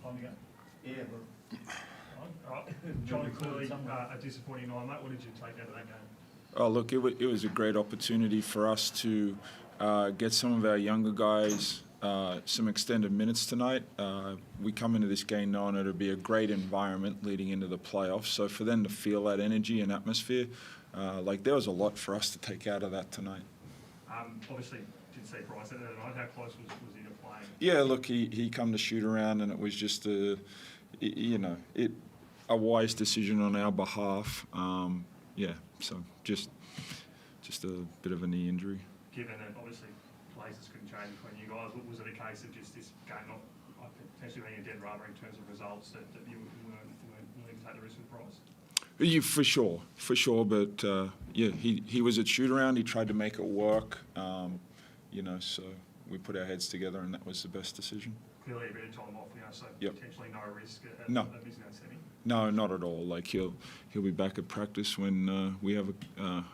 time to go? Yeah, but All right. John, clearly a disappointing night, mate. What did you take out of that game? Oh, look, it was a great opportunity for us to get some of our younger guys some extended minutes tonight. We come into this game knowing it'll be a great environment leading into the playoffs. So for them to feel that energy and atmosphere, there was a lot for us to take out of that tonight. Obviously, did see Bryce at that night. How close was he to playing? Yeah, look, he come to shoot around, and it was just a wise decision on our behalf. So just a bit of a knee injury. Given that obviously places couldn't change between you guys, was it a case of just this game not potentially being a dead rubber in terms of results that you weren't willing to take the risk with Bryce? Yeah, for sure. But he was at shoot around. He tried to make it work. So we put our heads together, and that was the best decision. Clearly a bit of time off, so potentially no risk at missing that semi. No, not at all. He'll be back at practice when we have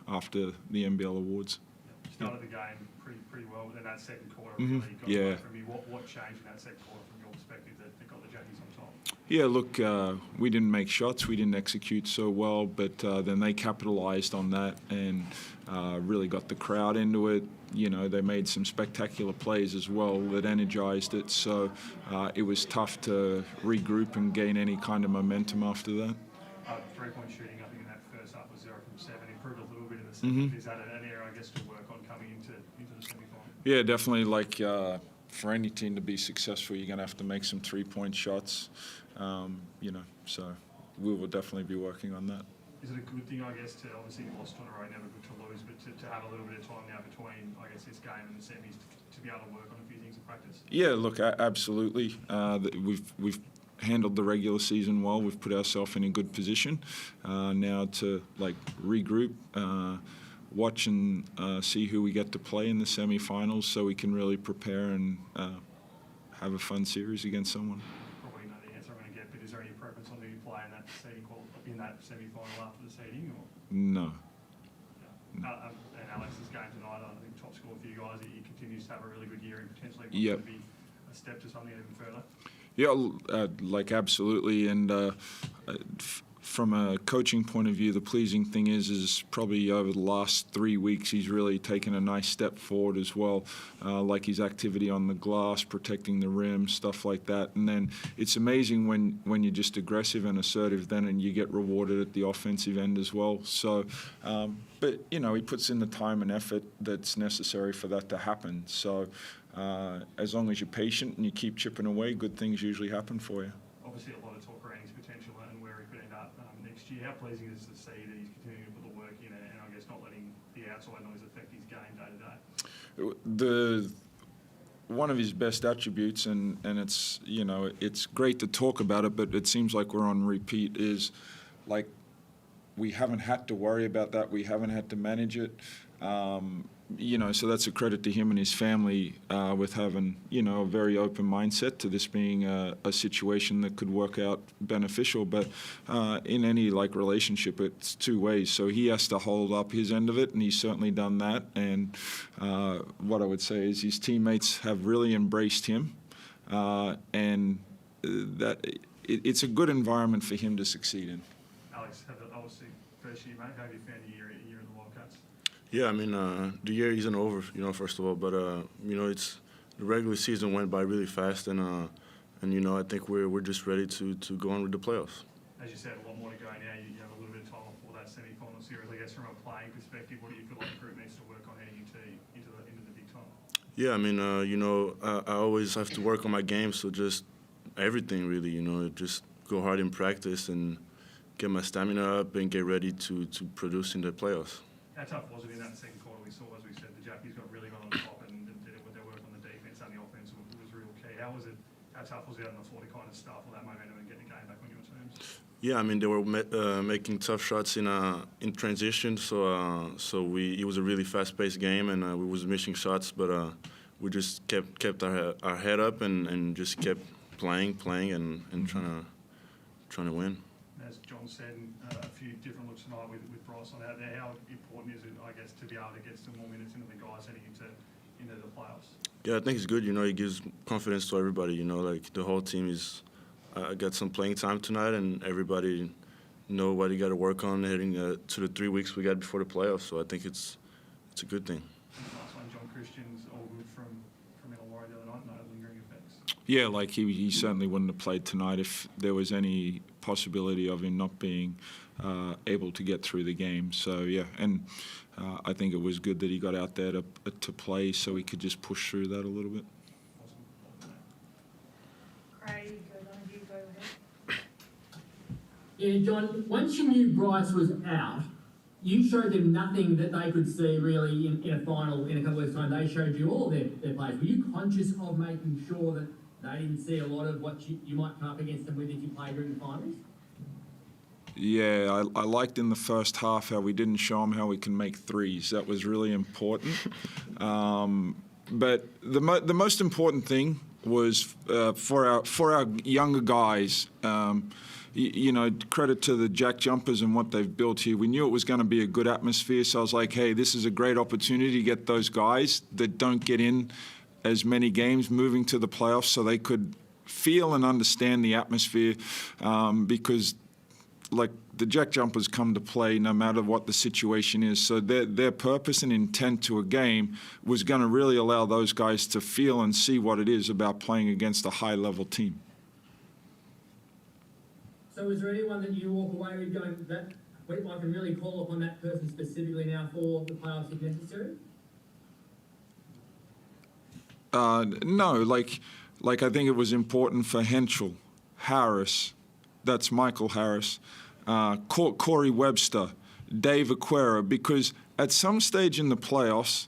after the NBL awards. Started the game pretty well, but then that second quarter really got away from you. What changed in that second quarter from your perspective that got the Jackies on top? Yeah, look, we didn't make shots, we didn't execute so well, but then they capitalised on that and really got the crowd into it. They made some spectacular plays as well that energised it, so it was tough to regroup and gain any kind of momentum after that. 3-point shooting, I think in that first half was 0 from 7, improved a little bit in the second. Is that an area, I guess, to work on coming into the semi-final? Yeah, definitely. For any team to be successful, you're going to have to make some 3-point shots. So we will definitely be working on that. Is it a good thing, I guess, to obviously you lost on a road, never good to lose, but to have a little bit of time now between, I guess, this game and the semis to be able to work on a few things in practice? Yeah, look, absolutely. We've handled the regular season well. We've put ourselves in a good position now to regroup, watch and see who we get to play in the semi-finals, so we can really prepare and have a fun series against someone. Probably not the answer I'm going to get, but is there any preference on who you play in that semi-final after the seeding? Or? No. And Alex's game tonight, I think top score for you guys. He continues to have a really good year and potentially Yep. to be a step to something even further. Yeah, absolutely. And from a coaching point of view, the pleasing thing is probably over the last 3 weeks, he's really taken a nice step forward as well, like his activity on the glass, protecting the rim, stuff like that. And then it's amazing when you're just aggressive and assertive then, and you get rewarded at the offensive end as well. So, but, he puts in the time and effort that's necessary for that to happen. So as long as you're patient and you keep chipping away, good things usually happen for you. Obviously, a lot of talk around his potential and where he could end up next year. How pleasing is it to see that he's continuing to put the work in and I guess not letting the outside noise affect his game day to day? One of his best attributes, and it's it's great to talk about it, but it seems like we're on repeat, is we haven't had to worry about that. We haven't had to manage it. So that's a credit to him and his family with having, a very open mindset to this being a situation that could work out beneficial. But in any relationship, it's two ways. So he has to hold up his end of it, and he's certainly done that. And what I would say is his teammates have really embraced him, and that it's a good environment for him to succeed in. Alex, obviously, first year, mate, how have you found your year in the Wildcats? Yeah, the year isn't over, first of all, but it's the regular season went by really fast, and I think we're just ready to go on with the playoffs. As you said, a lot more to go now. You have a little bit of time for that semi-final series. I guess from a playing perspective, what do you feel like the group needs to work on heading into the big time? Yeah, I always have to work on my game, so just everything really, just go hard in practice and get my stamina up and get ready to produce in the playoffs. How tough was it in that second quarter? We saw, as we said, the Jackies got really well on top and did their work on the defense and the offense was real key. How tough was it on the floor to kind of start all that momentum and get the game back on your terms? Yeah, they were making tough shots in transition, so it was a really fast-paced game, and we was missing shots, but we just kept our head up and just kept playing and trying to win. As John said, a few different looks tonight with Bryce on out there. How important is it, I guess, to be able to get some more minutes into the guys heading into the playoffs? Yeah, I think it's good. It gives confidence to everybody. The whole team is I got some playing time tonight, and everybody know what you got to work on heading to the 3 weeks we got before the playoffs. So I think it's a good thing. Last one, John Christian's all good from Illawarra the other night, no lingering effects. Yeah, like he certainly wouldn't have played tonight if there was any possibility of him not being able to get through the game. So yeah, and I think it was good that he got out there to play so he could just push through that a little bit. Craig, one of you go ahead. Yeah, John, once you knew Bryce was out, you showed them nothing that they could see really in a final in a couple of weeks' time. They showed you all their plays. Were you conscious of making sure that they didn't see a lot of what you might come up against them with if you played during the finals? Yeah, I liked in the first half how we didn't show them how we can make threes. That was really important. But the most important thing was for our younger guys. You know, credit to the JackJumpers and what they've built here. We knew it was going to be a good atmosphere, so I was like, hey, this is a great opportunity to get those guys that don't get in as many games moving to the playoffs so they could feel and understand the atmosphere because, like, the JackJumpers come to play no matter what the situation is. So their purpose and intent to a game was going to really allow those guys to feel and see what it is about playing against a high-level team. So is there anyone that you walk away with going, that I can really call upon that person specifically now for the playoffs if necessary? No, like I think it was important for Henschel, Harris, that's Michael Harris, Corey Webster, Dave Aquera, because at some stage in the playoffs,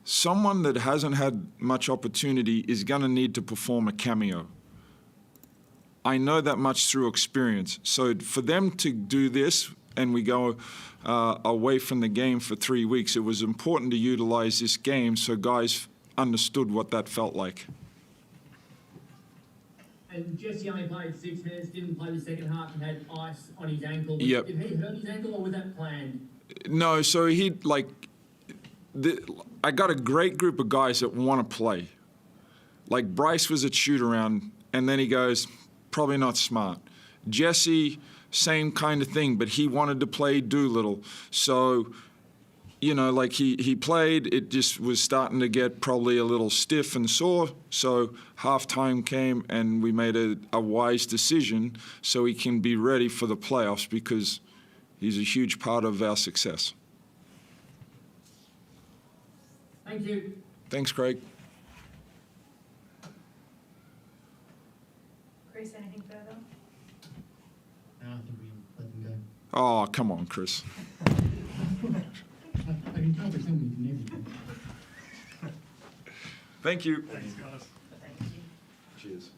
someone that hasn't had much opportunity is going to need to perform a cameo. I know that much through experience. So for them to do this and we go away from the game for 3 weeks, it was important to utilize this game so guys understood what that felt like. And Jesse only played 6 minutes, didn't play the second half, and had ice on his ankle. Yep. Did he hurt his ankle, or was that planned? No, so I got a great group of guys that want to play. Like Bryce was at shoot-around, and then he goes, probably not smart. Jesse, same kind of thing, but he wanted to play Doolittle. So, you know, like he played, it just was starting to get probably a little stiff and sore. So halftime came and we made a wise decision so he can be ready for the playoffs because he's a huge part of our success. Thank you. Thanks, Craig. Chris, anything further? I think we let them go. Oh, come on, Chris. I can tell there's something from everything. Thank you. Thanks, guys. Thank you. Cheers.